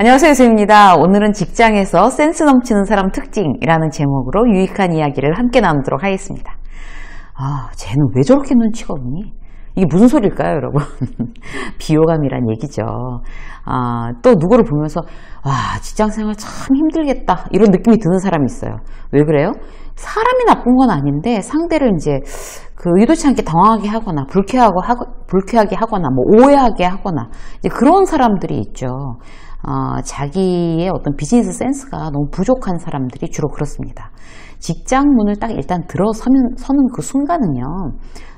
안녕하세요, 유수입니다. 오늘은 직장에서 센스 넘치는 사람 특징이라는 제목으로 유익한 이야기를 함께 나누도록 하겠습니다. 쟤는 왜 저렇게 눈치가 없니? 이게 무슨 소리일까요, 여러분? 비호감이란 얘기죠. 또 누구를 보면서 직장생활 참 힘들겠다 이런 느낌이 드는 사람이 있어요. 왜 그래요? 사람이 나쁜 건 아닌데 상대를 이제 의도치 않게 당황하게 하거나 불쾌하게 하거나 오해하게 하거나 이제 그런 사람들이 있죠. 자기의 어떤 비즈니스 센스가 너무 부족한 사람들이 주로 그렇습니다. 직장 문을 딱 일단 들어서는 그 순간은요,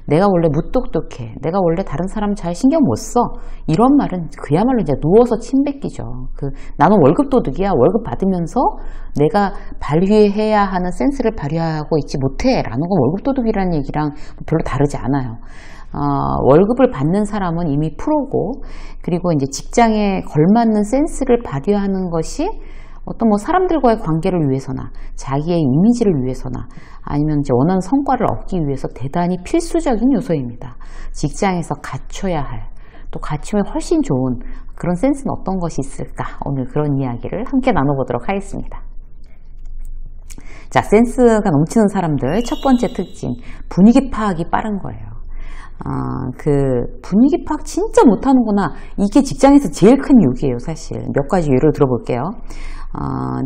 내가 원래 무똑똑해, 내가 원래 다른 사람 잘 신경 못 써, 이런 말은 그야말로 이제 누워서 침 뱉기죠. 나는 월급 도둑이야. 월급 받으면서 내가 발휘해야 하는 센스를 발휘하고 있지 못해 라는 건 월급 도둑이라는 얘기랑 별로 다르지 않아요. 월급을 받는 사람은 이미 프로고, 그리고 이제 직장에 걸맞는 센스를 발휘하는 것이 어떤 사람들과의 관계를 위해서나 자기의 이미지를 위해서나 아니면 이제 원하는 성과를 얻기 위해서 대단히 필수적인 요소입니다. 직장에서 갖춰야 할, 또 갖추면 훨씬 좋은 그런 센스는 어떤 것이 있을까? 오늘 그런 이야기를 함께 나눠보도록 하겠습니다. 자, 센스가 넘치는 사람들 첫 번째 특징, 분위기 파악이 빠른 거예요. 분위기 파악 진짜 못하는구나. 이게 직장에서 제일 큰 욕이에요, 사실. 몇 가지 예를 들어볼게요.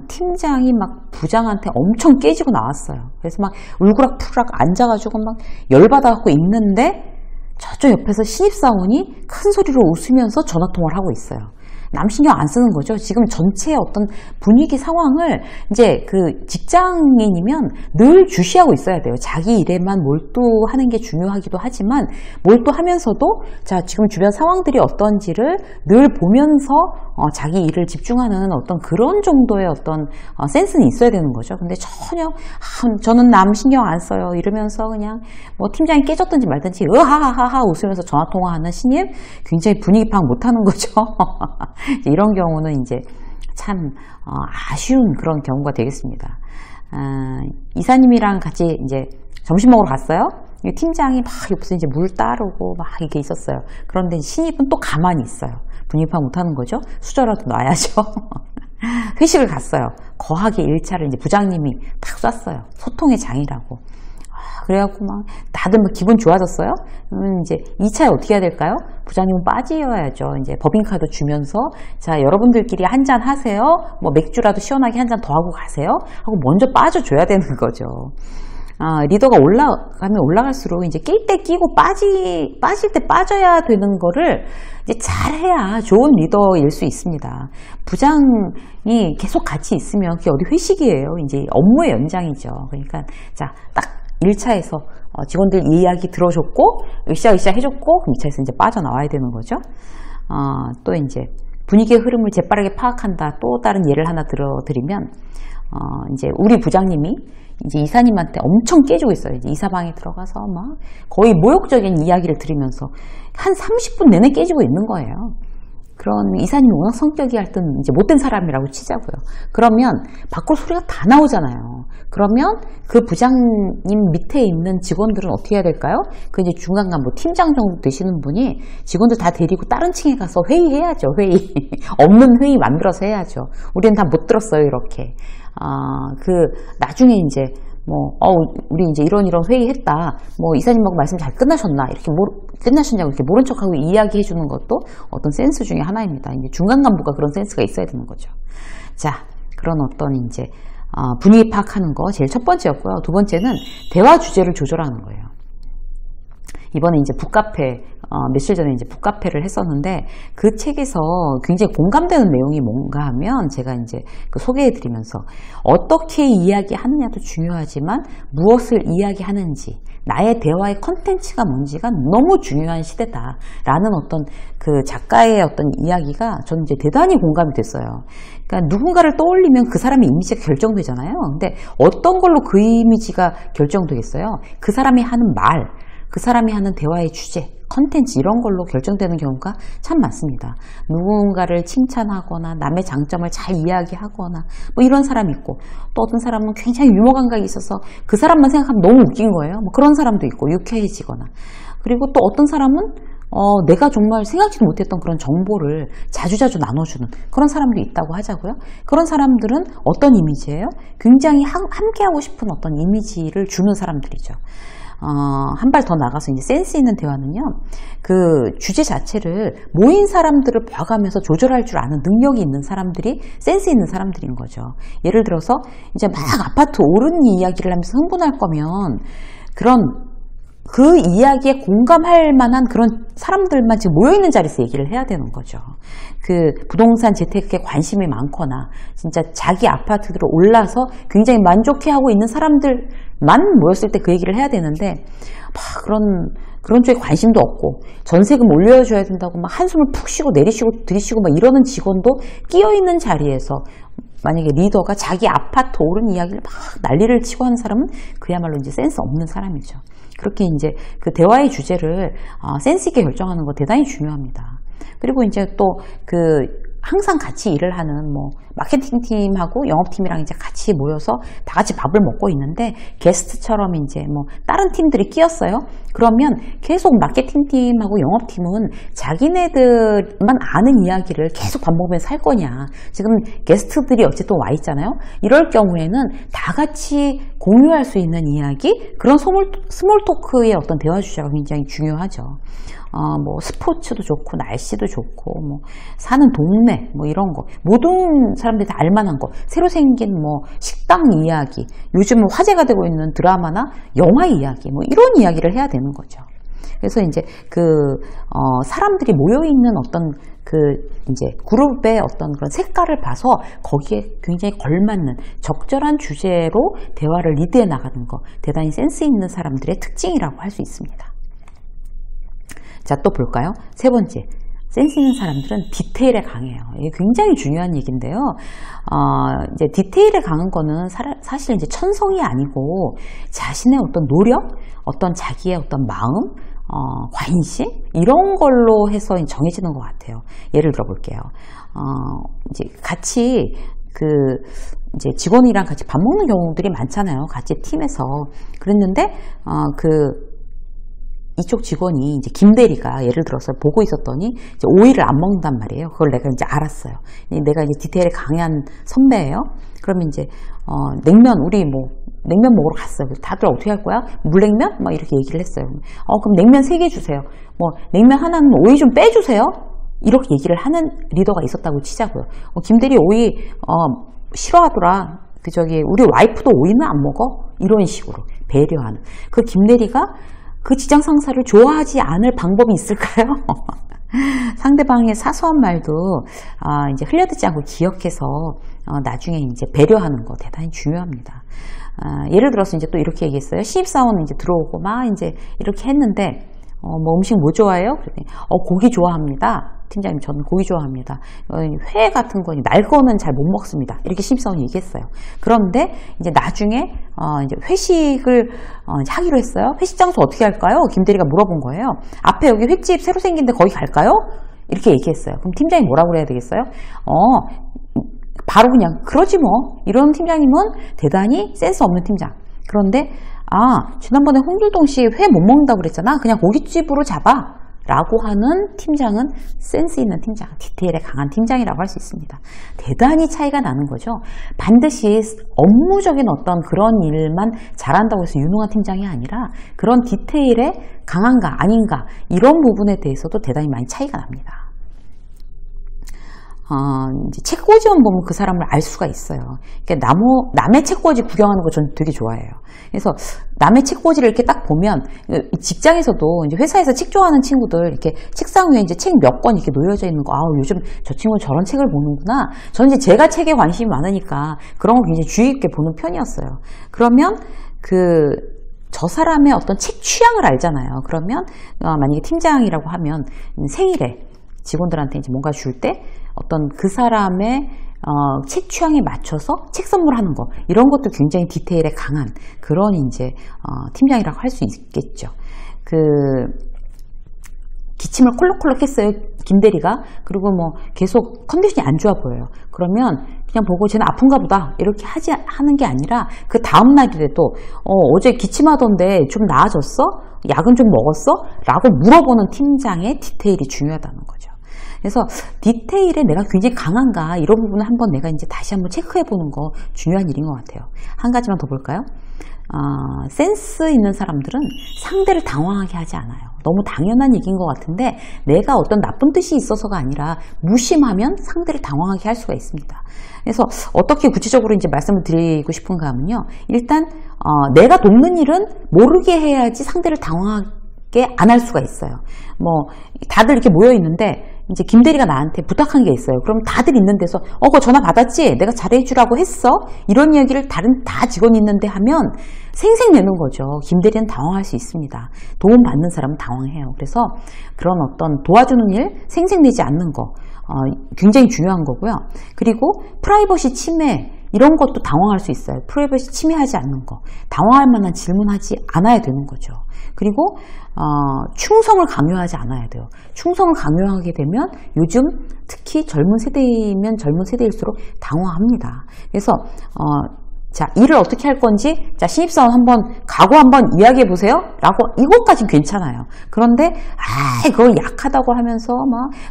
팀장이 막 부장한테 엄청 깨지고 나왔어요. 그래서 막 울그락푸락 앉아가지고 막 열받아갖고 있는데 저쪽 옆에서 신입사원이 큰 소리로 웃으면서 전화통화를 하고 있어요. 남 신경 안 쓰는 거죠. 지금 전체의 어떤 분위기 상황을 이제 직장인이면 늘 주시하고 있어야 돼요. 자기 일에만 몰두하는 게 중요하기도 하지만 몰두하면서도 자, 지금 주변 상황들이 어떤지를 늘 보면서 자기 일을 집중하는 어떤 그런 정도의 어떤 센스는 있어야 되는 거죠. 근데 전혀 저는 남 신경 안 써요 이러면서 그냥 팀장이 깨졌든지 말든지 으하하하 웃으면서 전화통화하는 신입, 굉장히 분위기 파악 못하는 거죠. 이런 경우는 이제 참 아쉬운 그런 경우가 되겠습니다. 이사님이랑 같이 이제 점심 먹으러 갔어요. 팀장이 막 옆에서 이제 물 따르고 막 이렇게 있었어요. 그런데 신입은 또 가만히 있어요. 분위기 파악 못하는 거죠. 수저라도 놔야죠. 회식을 갔어요. 거하게 1차를 이제 부장님이 탁 쐈어요. 소통의 장이라고. 그래갖고 막 다들 막 기분 좋아졌어요. 그러면 이제 2차에 어떻게 해야 될까요? 부장님은 빠지어야죠. 이제 법인카드 주면서 자, 여러분들끼리 한잔 하세요. 맥주라도 시원하게 한 잔 더 하고 가세요. 하고 먼저 빠져줘야 되는 거죠. 리더가 올라가면 올라갈수록 이제 낄 때 끼고 빠질 때 빠져야 되는 거를 이제 잘해야 좋은 리더일 수 있습니다. 부장이 계속 같이 있으면 그게 어디 회식이에요. 이제 업무의 연장이죠. 그러니까 자, 딱 1차에서 직원들 이야기 들어줬고 으쌰으쌰 해줬고 2차에서 이제 빠져나와야 되는 거죠. 또 이제 분위기의 흐름을 재빠르게 파악한다. 또 다른 예를 하나 들어드리면 이제 우리 부장님이 이제 이사님한테 엄청 깨지고 있어요. 이제 이사방에 들어가서 막 거의 모욕적인 이야기를 들으면서 한 30분 내내 깨지고 있는 거예요. 그런 이사님이 워낙 성격이 하여튼 이제 못된 사람이라고 치자고요. 그러면 밖으로 소리가 다 나오잖아요. 그러면 그 부장님 밑에 있는 직원들은 어떻게 해야 될까요? 이제 중간간 팀장 정도 되시는 분이 직원들 다 데리고 다른 층에 가서 회의해야죠. 회의. 없는 회의 만들어서 해야죠. 우리는 다 못 들었어요, 이렇게. 나중에 이제 우리 이제 이런 회의했다. 이사님하고 말씀 잘 끝나셨나? 이렇게 끝나셨냐고 이렇게 모른 척하고 이야기해 주는 것도 어떤 센스 중에 하나입니다. 이제 중간 간부가 그런 센스가 있어야 되는 거죠. 자, 그런 어떤 이제 분위기 파악하는 거 제일 첫 번째였고요. 두 번째는 대화 주제를 조절하는 거예요. 이번에 이제 북카페, 며칠 전에 이제 북카페를 했었는데 그 책에서 굉장히 공감되는 내용이 뭔가 하면 제가 이제 소개해드리면서 어떻게 이야기하느냐도 중요하지만 무엇을 이야기하는지 나의 대화의 컨텐츠가 뭔지가 너무 중요한 시대다라는 어떤 작가의 어떤 이야기가 저는 이제 대단히 공감이 됐어요. 그러니까 누군가를 떠올리면 그 사람의 이미지가 결정되잖아요. 근데 어떤 걸로 그 이미지가 결정되겠어요? 그 사람이 하는 말, 그 사람이 하는 대화의 주제, 컨텐츠 이런 걸로 결정되는 경우가 참 많습니다. 누군가를 칭찬하거나 남의 장점을 잘 이야기하거나 이런 사람이 있고, 또 어떤 사람은 굉장히 유머 감각이 있어서 그 사람만 생각하면 너무 웃긴 거예요. 그런 사람도 있고 유쾌해지거나, 그리고 또 어떤 사람은 내가 정말 생각지도 못했던 그런 정보를 자주자주 나눠주는 그런 사람도 있다고 하자고요. 그런 사람들은 어떤 이미지예요? 굉장히 함께하고 싶은 어떤 이미지를 주는 사람들이죠. 한 발 더 나가서 이제 센스 있는 대화는요, 그 주제 자체를 모인 사람들을 봐가면서 조절할 줄 아는 능력이 있는 사람들이 센스 있는 사람들인 거죠. 예를 들어서 이제 막 아파트 오른 이야기를 하면서 흥분할 거면 그 이야기에 공감할 만한 그런 사람들만 지금 모여있는 자리에서 얘기를 해야 되는 거죠. 그 부동산 재테크에 관심이 많거나 진짜 자기 아파트들을 올라서 굉장히 만족해하고 있는 사람들만 모였을 때 그 얘기를 해야 되는데 막 그런 쪽에 관심도 없고 전세금 올려줘야 된다고 막 한숨을 푹 쉬고 내리쉬고 들이쉬고 막 이러는 직원도 끼어있는 자리에서 만약에 리더가 자기 아파트 오른 이야기를 막 난리를 치고 하는 사람은 그야말로 이제 센스 없는 사람이죠. 그렇게 이제 그 대화의 주제를 센스 있게 결정하는 거 대단히 중요합니다. 그리고 이제 또 항상 같이 일을 하는 마케팅 팀하고 영업팀이랑 이제 같이 모여서 다 같이 밥을 먹고 있는데 게스트처럼 이제 다른 팀들이 끼었어요. 그러면 계속 마케팅 팀하고 영업팀은 자기네들만 아는 이야기를 계속 밥 먹으면서 할 거냐. 지금 게스트들이 어쨌든 와 있잖아요. 이럴 경우에는 다 같이 공유할 수 있는 이야기, 그런 스몰 토크의 어떤 대화 주제가 굉장히 중요하죠. 스포츠도 좋고 날씨도 좋고 사는 동네 이런 거 모든 사람들이 다 알만한 거, 새로 생긴 식당 이야기, 요즘 화제가 되고 있는 드라마나 영화 이야기 이런 이야기를 해야 되는 거죠. 그래서 이제 사람들이 모여 있는 어떤 이제 그룹의 어떤 그런 색깔을 봐서 거기에 굉장히 걸맞는 적절한 주제로 대화를 리드해 나가는 거, 대단히 센스 있는 사람들의 특징이라고 할 수 있습니다. 자, 또 볼까요? 세 번째, 센스 있는 사람들은 디테일에 강해요. 이게 굉장히 중요한 얘기인데요. 이제 디테일에 강한 거는 사실 이제 천성이 아니고 자신의 어떤 노력, 어떤 자기의 어떤 마음, 관심 이런 걸로 해서 정해지는 것 같아요. 예를 들어 볼게요. 이제 같이 이제 직원이랑 같이 밥 먹는 경우들이 많잖아요. 같이 팀에서. 그랬는데 이쪽 직원이 이제 김대리가 예를 들어서 보고 있었더니 이제 오이를 안 먹는단 말이에요. 그걸 내가 이제 알았어요. 내가 이제 디테일에 강한 선배예요. 그러면 이제 냉면 우리 냉면 먹으러 갔어요. 다들 어떻게 할 거야? 물냉면? 막 이렇게 얘기를 했어요. 그럼 냉면 3개 주세요. 냉면 하나는 오이 좀 빼주세요. 이렇게 얘기를 하는 리더가 있었다고 치자고요. 김대리 오이 싫어하더라. 우리 와이프도 오이는 안 먹어. 이런 식으로 배려하는. 그 김대리가 그 직장 상사를 좋아하지 않을 방법이 있을까요? 상대방의 사소한 말도 이제 흘려듣지 않고 기억해서 나중에 이제 배려하는 거 대단히 중요합니다. 예를 들어서 이제 또 이렇게 얘기했어요. 신입사원 이제 들어오고 막 이제 이렇게 했는데 음식 뭐 좋아해요? 그랬더니 고기 좋아합니다. 팀장님, 저는 고기 좋아합니다. 회 같은 거 날 거는 잘 못 먹습니다. 이렇게 신입사원이 얘기했어요. 그런데 이제 나중에 이제 회식을 하기로 했어요. 회식 장소 어떻게 할까요? 김대리가 물어본 거예요. 앞에 여기 횟집 새로 생긴데 거기 갈까요? 이렇게 얘기했어요. 그럼 팀장이 뭐라고 그래야 되겠어요? 바로 그냥 그러지 뭐. 이런 팀장님은 대단히 센스 없는 팀장. 그런데 지난번에 홍길동 씨 회 못 먹는다고 그랬잖아. 그냥 고깃집으로 잡아. 라고 하는 팀장은 센스 있는 팀장, 디테일에 강한 팀장이라고 할 수 있습니다. 대단히 차이가 나는 거죠. 반드시 업무적인 어떤 그런 일만 잘한다고 해서 유능한 팀장이 아니라 그런 디테일에 강한가 아닌가 이런 부분에 대해서도 대단히 많이 차이가 납니다. 이제 책꽂이만 보면 그 사람을 알 수가 있어요. 그러니까 남의 책꽂이 구경하는 거 저는 되게 좋아해요. 그래서 남의 책꽂이를 이렇게 딱 보면 직장에서도 이제 회사에서 책 좋아하는 친구들 이렇게 책상 위에 이제 책 몇 권 이렇게 놓여져 있는 거, 요즘 저 친구는 저런 책을 보는구나. 저는 이제 제가 책에 관심이 많으니까 그런 거 굉장히 주의 깊게 보는 편이었어요. 그러면 저 사람의 어떤 책 취향을 알잖아요. 그러면 만약에 팀장이라고 하면 생일에 직원들한테 이제 뭔가 줄 때 어떤 그 사람의 책 취향에 맞춰서 책 선물하는 거, 이런 것도 굉장히 디테일에 강한 그런 이제 팀장이라고 할 수 있겠죠. 기침을 콜록콜록 했어요, 김대리가. 그리고 뭐 계속 컨디션이 안 좋아 보여요. 그러면 그냥 보고 쟤는 아픈가 보다 이렇게 하는 게 아니라 그 다음날이라도 어제 기침하던데 좀 나아졌어? 약은 좀 먹었어? 라고 물어보는 팀장의 디테일이 중요하다는 거죠. 그래서 디테일에 내가 굉장히 강한가 이런 부분을 한번 내가 이제 다시 한번 체크해 보는 거 중요한 일인 것 같아요. 한 가지만 더 볼까요? 센스 있는 사람들은 상대를 당황하게 하지 않아요. 너무 당연한 얘기인 것 같은데 내가 어떤 나쁜 뜻이 있어서가 아니라 무심하면 상대를 당황하게 할 수가 있습니다. 그래서 어떻게 구체적으로 이제 말씀을 드리고 싶은가 하면요. 일단 내가 돕는 일은 모르게 해야지 상대를 당황하게 안 할 수가 있어요. 뭐 다들 이렇게 모여 있는데 이제 김대리가 나한테 부탁한 게 있어요. 그럼 다들 있는 데서 그거 전화 받았지? 내가 잘해주라고 했어? 이런 이야기를 다른 다 직원이 있는데 하면 생색내는 거죠. 김대리는 당황할 수 있습니다. 도움받는 사람은 당황해요. 그래서 그런 어떤 도와주는 일 생색내지 않는 거 굉장히 중요한 거고요. 그리고 프라이버시 침해 이런 것도 당황할 수 있어요. 프라이버시 침해하지 않는 거. 당황할 만한 질문하지 않아야 되는 거죠. 그리고 충성을 강요하지 않아야 돼요. 충성을 강요하게 되면 요즘 특히 젊은 세대이면 젊은 세대일수록 당황합니다. 그래서 자, 일을 어떻게 할 건지, 자, 신입사원 한번, 각오 한번 이야기해 보세요. 라고, 이것까진 괜찮아요. 그런데, 그걸 약하다고 하면서,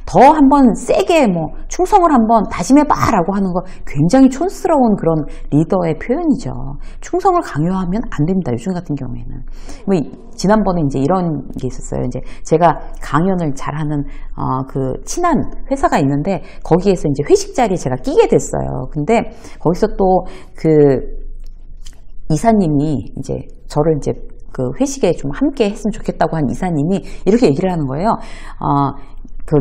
더 한번 세게, 충성을 한번 다짐해봐. 라고 하는 거 굉장히 촌스러운 그런 리더의 표현이죠. 충성을 강요하면 안 됩니다. 요즘 같은 경우에는. 지난번에 이제 이런 게 있었어요. 이제 제가 강연을 잘하는, 친한 회사가 있는데, 거기에서 이제 회식 자리에 제가 끼게 됐어요. 근데, 거기서 또 이사님이 이제 저를 이제 그 회식에 좀 함께 했으면 좋겠다고 한 이사님이 이렇게 얘기를 하는 거예요.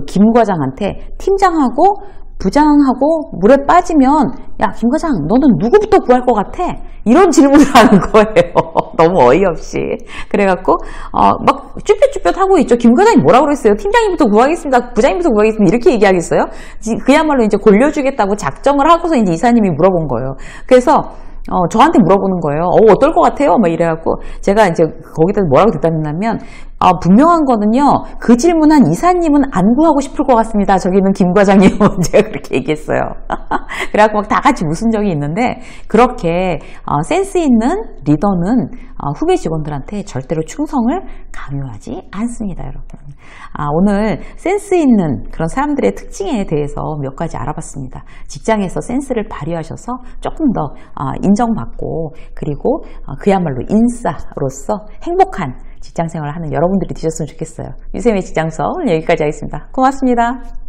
김 과장한테 팀장하고 부장하고 물에 빠지면 야, 김 과장 너는 누구부터 구할 것 같아? 이런 질문을 하는 거예요. 너무 어이없이. 그래갖고 막 쭈뼛쭈뼛 하고 있죠. 김 과장이 뭐라고 그랬어요? 팀장님부터 구하겠습니다. 부장님부터 구하겠습니다. 이렇게 얘기하겠어요? 그야말로 이제 골려주겠다고 작정을 하고서 이제 이사님이 물어본 거예요. 그래서 저한테 물어보는 거예요. 어떨 것 같아요? 막 이래갖고 제가 이제 거기다 뭐라고 대답했냐면 분명한 거는요. 그 질문한 이사님은 안 구하고 싶을 것 같습니다. 저기는 김 과장님. 제가 그렇게 얘기했어요. 그래갖고 막 다 같이 웃은 적이 있는데 그렇게 센스 있는 리더는 후배 직원들한테 절대로 충성을 강요하지 않습니다. 여러분. 오늘 센스 있는 그런 사람들의 특징에 대해서 몇 가지 알아봤습니다. 직장에서 센스를 발휘하셔서 조금 더 인정받고 그리고 그야말로 인싸로서 행복한 직장생활을 하는 여러분들이 되셨으면 좋겠어요. 유쌤의 직장서 오늘 여기까지 하겠습니다. 고맙습니다.